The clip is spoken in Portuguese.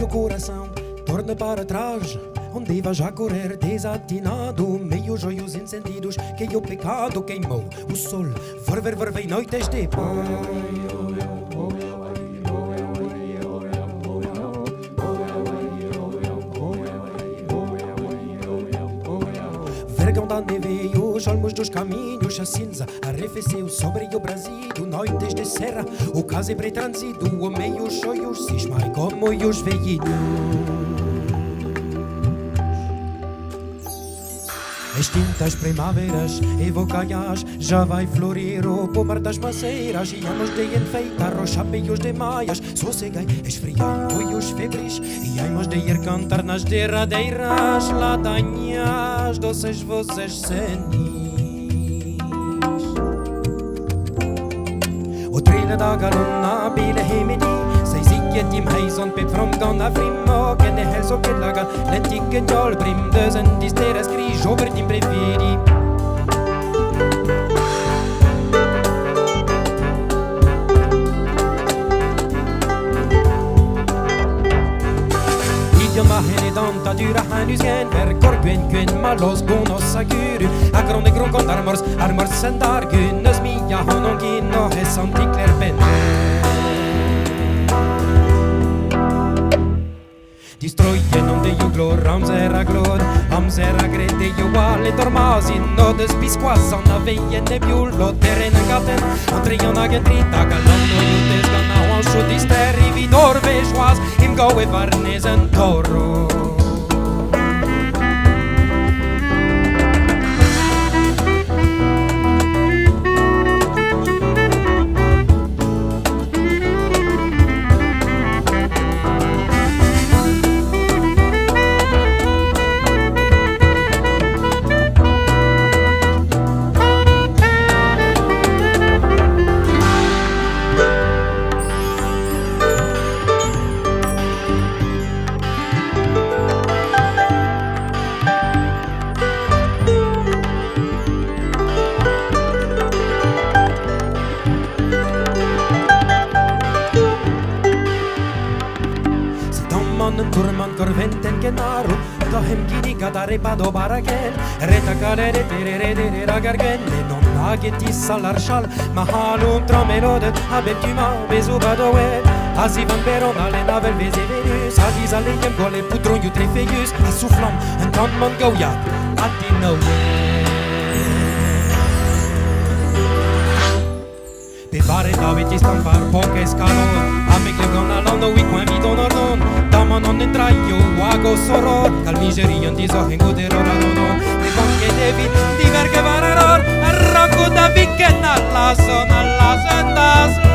meu coração torna para trás, onde vai já correr desatinado, meio joios encendidos, que o pecado queimou o sol, fervei noites de paz. Vergão da neve e os olmos dos caminhos, a cinza arrefeceu sobre o Brasil, noites de serra, o casebre transido, o meio joios cismai como os velhinhos. Extintas primaveras evocaias, já vai florir o pomar das maceiras, e anos de enfeitar os chapéus de maias. Sossegai, esfriai olhos febres, e aimos de ir cantar nas derradeiras ladainhas, doces vozes senis. O trilha da galona bile hemedi, Tim heison pep from gana frimmo, que ne helso que laga, lentique jol brim, dösen disteras gris, over din preferi. Idioma hene danta dyra hänysgen, verkor kuen malos bonos aguru, agron grokon armors sendar gunnes mia honon gino hesan tikler bende. Distruggen om det ju glor, amsera grete ju alle tormasin, no des pisquasan a veien ne biullo, terrena gaten, antrion agentrita, galano jutes gana wansho disteri vidor vejoas, im gaue varnesen toro. Turman korventen genaro, da hem gini gadare pado baraken, reta cadere terere ragargen, non nageti salarshal, mahalum tramerodet, abetuma bezu badoet, azivan beron ale navel vezevenus, adiz aleyem gole putron you trefeius, asuflam, en tan man goyat, atinoe. Pevare davetis tampar poche scalon, amec le gona londo we quan vi donoron, damon non entraio wago soror, cal miserion diso hengo de roradonon, de bonche devi diverge vareror, arranco da vicken alla zona las